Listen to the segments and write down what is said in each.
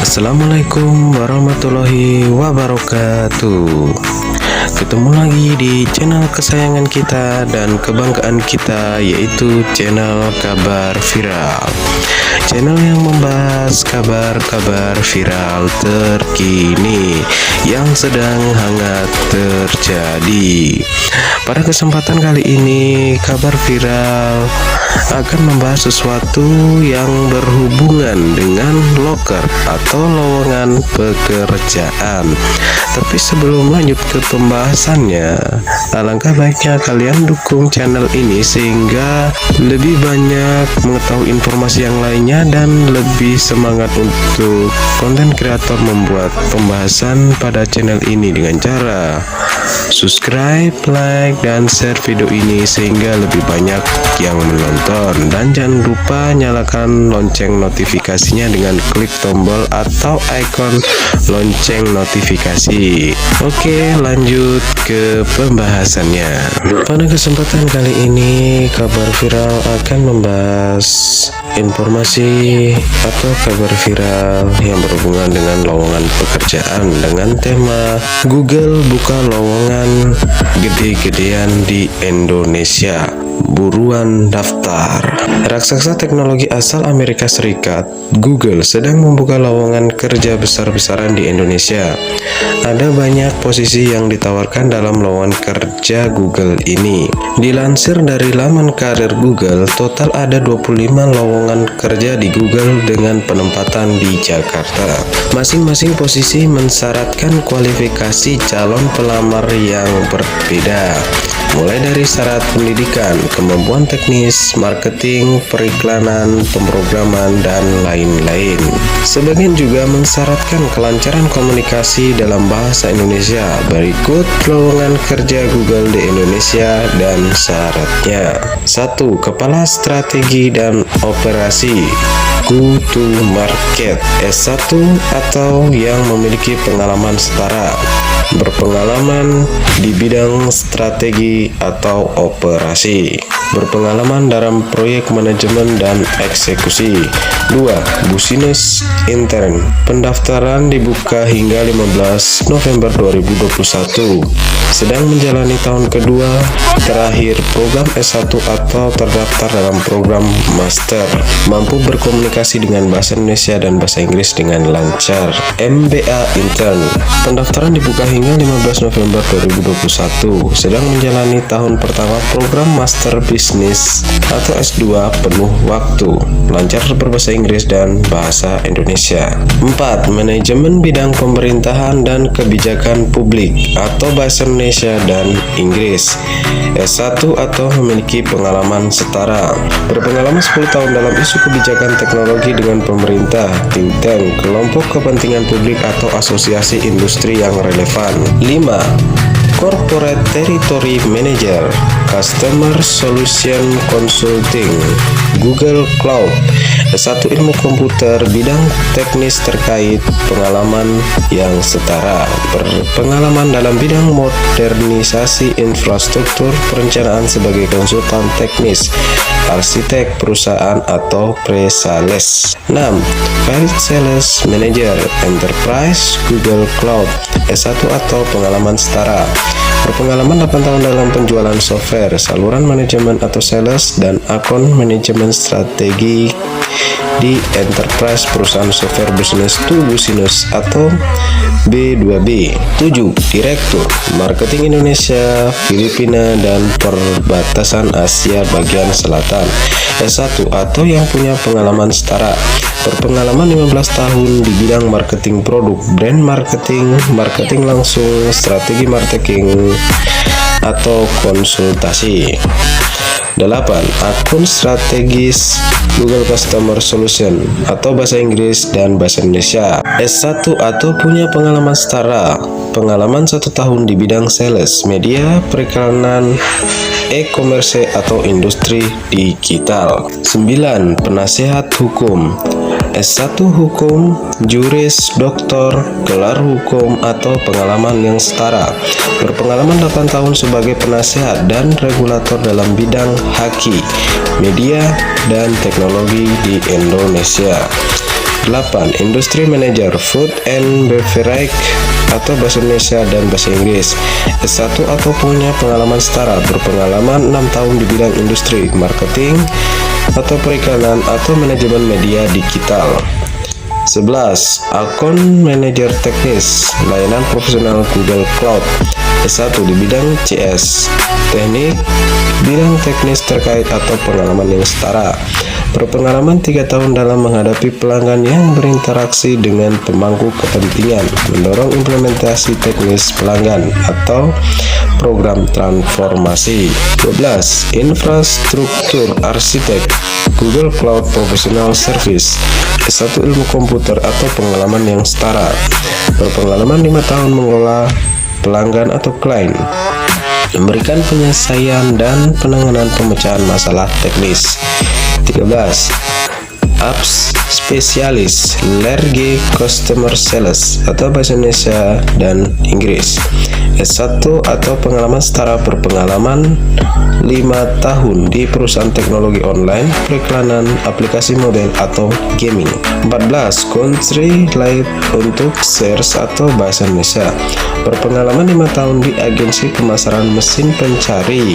Assalamualaikum warahmatullahi wabarakatuh. Ketemu lagi di channel kesayangan kita dan kebanggaan kita, yaitu channel Kabar Viral. Channel yang membahas kabar-kabar viral terkini yang sedang hangat terjadi. Pada kesempatan kali ini, Kabar Viral akan membahas sesuatu yang berhubungan dengan loker atau lowongan pekerjaan. Tapi sebelum lanjut ke pembahasannya, alangkah baiknya kalian dukung channel ini sehingga lebih banyak mengetahui informasi yang lainnya dan lebih semangat untuk konten kreator membuat pembahasan pada channel ini dengan cara subscribe, like, dan share video ini sehingga lebih banyak yang menonton. Dan jangan lupa nyalakan lonceng notifikasinya dengan klik tombol atau ikon lonceng notifikasi. Oke, lanjut ke pembahasannya. Pada kesempatan kali ini, Kabar Viral akan membahas informasi atau kabar viral yang berhubungan dengan lowongan pekerjaan dengan tema Google buka lowongan gede-gedean di Indonesia. Buruan daftar. Raksasa teknologi asal Amerika Serikat, Google, sedang membuka lowongan kerja besar-besaran di Indonesia. Ada banyak posisi yang ditawarkan dalam lowongan kerja Google ini. Dilansir dari laman karir Google, total ada 25 lowongan kerja di Google dengan penempatan di Jakarta. Masing-masing posisi mensyaratkan kualifikasi calon pelamar yang berbeda, mulai dari syarat pendidikan, kemampuan teknis, marketing, periklanan, pemrograman, dan lain-lain. Sebagian juga mensyaratkan kelancaran komunikasi dalam bahasa Indonesia. Berikut lowongan kerja Google di Indonesia dan syaratnya. 1. Kepala Strategi dan Operasi Go to Market S1 atau yang memiliki pengalaman setara, berpengalaman di bidang strategi atau operasi, berpengalaman dalam proyek manajemen dan eksekusi. 2. Business Intern. Pendaftaran dibuka hingga 15 November 2021. Sedang menjalani tahun kedua terakhir program S1 atau terdaftar dalam program Master. Mampu berkomunikasi dengan bahasa Indonesia dan bahasa Inggris dengan lancar. MBA Intern. Pendaftaran dibuka hingga 15 November 2021. Sedang menjalani tahun pertama program Master Business atau S2 penuh waktu. Lancar berbahasa Inggris dan bahasa Indonesia. 4. Manajemen bidang pemerintahan dan kebijakan publik atau bahasa Indonesia dan Inggris. S1 atau memiliki pengalaman setara. Berpengalaman 10 tahun dalam isu kebijakan teknologi dengan pemerintah, think tank, kelompok kepentingan publik atau asosiasi industri yang relevan. 5. Corporate Territory Manager, Customer Solution Consulting, Google Cloud. S1 ilmu komputer, bidang teknis terkait, pengalaman yang setara, berpengalaman dalam bidang modernisasi infrastruktur, perencanaan sebagai konsultan teknis, arsitek perusahaan atau pre-sales. 6. Field Sales Manager, Enterprise, Google Cloud. S1 atau pengalaman setara, berpengalaman 8 tahun dalam penjualan software, saluran manajemen atau sales, dan akun manajemen strategi di enterprise perusahaan software business to business atau B2B. 7. Direktur Marketing Indonesia, Filipina, dan Perbatasan Asia bagian selatan. S1 atau yang punya pengalaman setara, berpengalaman 15 tahun di bidang marketing produk, brand marketing, marketing langsung, strategi marketing, atau konsultasi. 8. Akun strategis Google Customer Solution atau bahasa Inggris dan bahasa Indonesia. S1 atau punya pengalaman setara, pengalaman 1 tahun di bidang sales, media, periklanan, e-commerce atau industri digital. 9. Penasehat hukum. S1 hukum, juris, doktor, gelar hukum atau pengalaman yang setara, berpengalaman 8 tahun sebagai penasehat dan regulator dalam bidang haki, media, dan teknologi di Indonesia. 8. Industri Manager Food and Beverage atau bahasa Indonesia dan bahasa Inggris. S1 atau punya pengalaman setara, berpengalaman 6 tahun di bidang industri, marketing atau perikanan atau manajemen media digital. 11. Account Manager Teknis, layanan profesional Google Cloud. S1 di bidang CS, teknik, bidang teknis terkait atau pengalaman yang setara. Berpengalaman 3 tahun dalam menghadapi pelanggan yang berinteraksi dengan pemangku kepentingan, mendorong implementasi teknis pelanggan atau program transformasi. 12. Infrastruktur Arsitek Google Cloud Professional Service. S1 ilmu komputer atau pengalaman yang setara. Berpengalaman 5 tahun mengelola pelanggan atau klien, memberikan penyelesaian dan penanganan pemecahan masalah teknis. 13. Apps Spesialis Lerge Customer Sales atau bahasa Indonesia dan Inggris. S1 atau pengalaman setara, berpengalaman 5 tahun di perusahaan teknologi online, periklanan, aplikasi mobile atau gaming. 14. Country Light untuk Search atau bahasa Indonesia, berpengalaman 5 tahun di agensi pemasaran mesin pencari,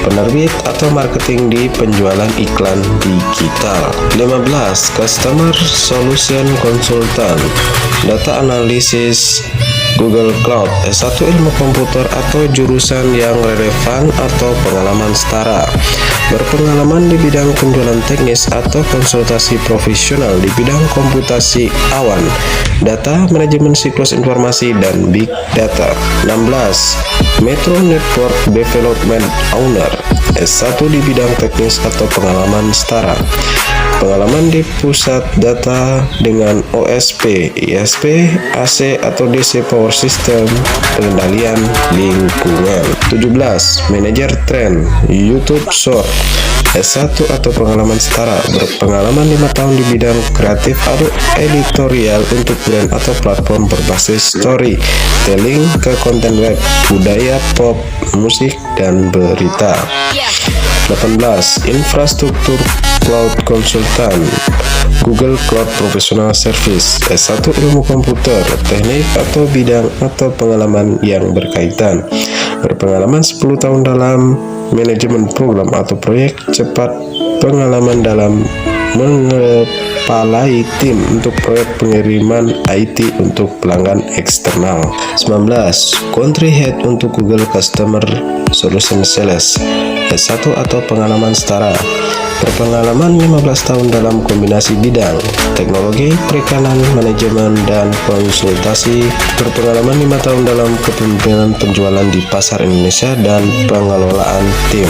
penerbit atau marketing di penjualan iklan digital. 15. Customer Solution Consultant, Data Analysis Google Cloud. S1 ilmu komputer atau jurusan yang relevan atau pengalaman setara, berpengalaman di bidang penjualan teknis atau konsultasi profesional di bidang komputasi awan, data, manajemen siklus informasi, dan big data. 16. Metro Network Development Owner, S1 di bidang teknis atau pengalaman setara, pengalaman di pusat data dengan OSP, ISP, AC atau DC Power System, pengendalian lingkungan. 17. Manager Trend YouTube Short, S1 atau pengalaman setara, berpengalaman 5 tahun di bidang kreatif atau editorial untuk brand atau platform berbasis storytelling ke konten web, budaya, pop, musik, dan berita. 18. Infrastruktur Cloud Consultant Google Cloud Professional Service, S1 ilmu komputer, teknik atau bidang atau pengalaman yang berkaitan, berpengalaman 10 tahun dalam manajemen program atau proyek cepat, pengalaman dalam mengepalai tim untuk proyek pengiriman IT untuk pelanggan eksternal. 19. Country Head untuk Google Customer Solution Sales, S1 atau pengalaman setara, berpengalaman 15 tahun dalam kombinasi bidang teknologi, perikanan, manajemen, dan konsultasi, berpengalaman 5 tahun dalam kepemimpinan penjualan di pasar Indonesia dan pengelolaan tim.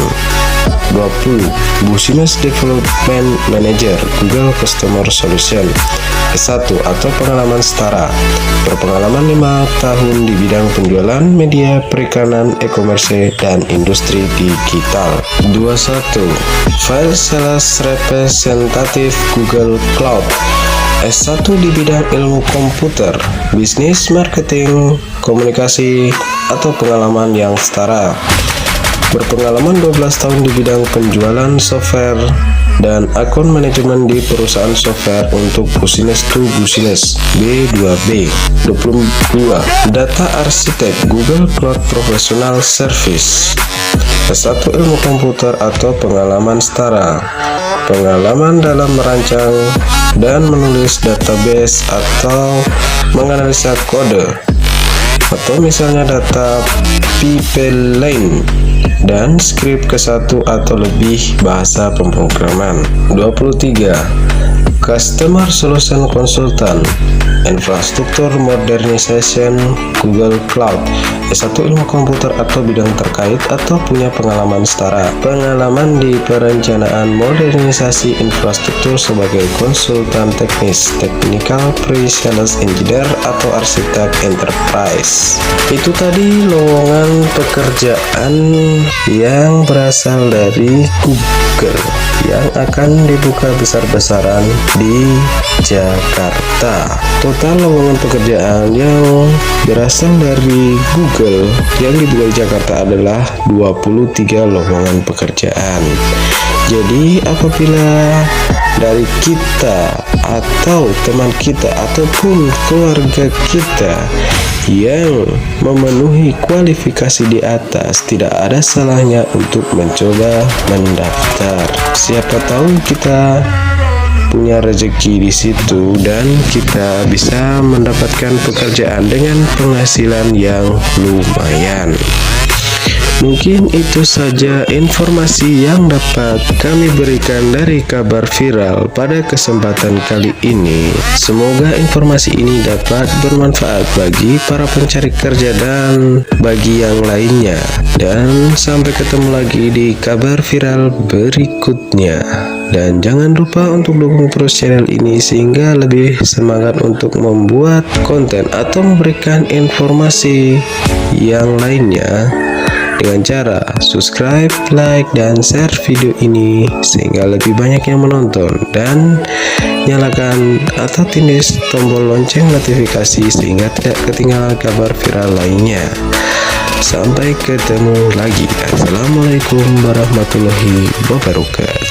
20. Business Development Manager Google Customer Solution, S1 atau pengalaman setara, berpengalaman 5 tahun di bidang penjualan, media, perikanan, e-commerce, dan industri digital. 21. File Sales Representative Google Cloud, S1 di bidang ilmu komputer, bisnis, marketing, komunikasi, atau pengalaman yang setara, berpengalaman 12 tahun di bidang penjualan software dan akun manajemen di perusahaan software untuk business to business B2B. 22. Data Arsitek Google Cloud Professional Service, S1 ilmu komputer atau pengalaman setara, pengalaman dalam merancang dan menulis database atau menganalisa kode, atau misalnya data pipeline dan skrip ke satu atau lebih bahasa pemrograman. 23. Customer Solution Consultant, Infrastruktur Modernization Google Cloud, S1 ilmu komputer atau bidang terkait atau punya pengalaman setara, pengalaman di perencanaan modernisasi infrastruktur sebagai konsultan teknis, technical pre-sales engineer atau arsitek enterprise. Itu tadi lowongan pekerjaan yang berasal dari Google yang akan dibuka besar-besaran di Jakarta. Total lowongan pekerjaan yang berasal dari Google yang dibuka di Jakarta adalah 23 lowongan pekerjaan. Jadi apabila dari kita atau teman kita ataupun keluarga kita yang memenuhi kualifikasi di atas, tidak ada salahnya untuk mencoba mendaftar. Siapa tahu kita punya rezeki di situ dan kita bisa mendapatkan pekerjaan dengan penghasilan yang lumayan. Mungkin itu saja informasi yang dapat kami berikan dari kabar viral pada kesempatan kali ini. Semoga informasi ini dapat bermanfaat bagi para pencari kerja dan bagi yang lainnya. Dan sampai ketemu lagi di kabar viral berikutnya. Dan jangan lupa untuk dukung terus channel ini sehingga lebih semangat untuk membuat konten atau memberikan informasi yang lainnya dengan cara subscribe, like, dan share video ini sehingga lebih banyak yang menonton, dan nyalakan atau tindih tombol lonceng notifikasi sehingga tidak ketinggalan kabar viral lainnya. Sampai ketemu lagi. Assalamualaikum warahmatullahi wabarakatuh.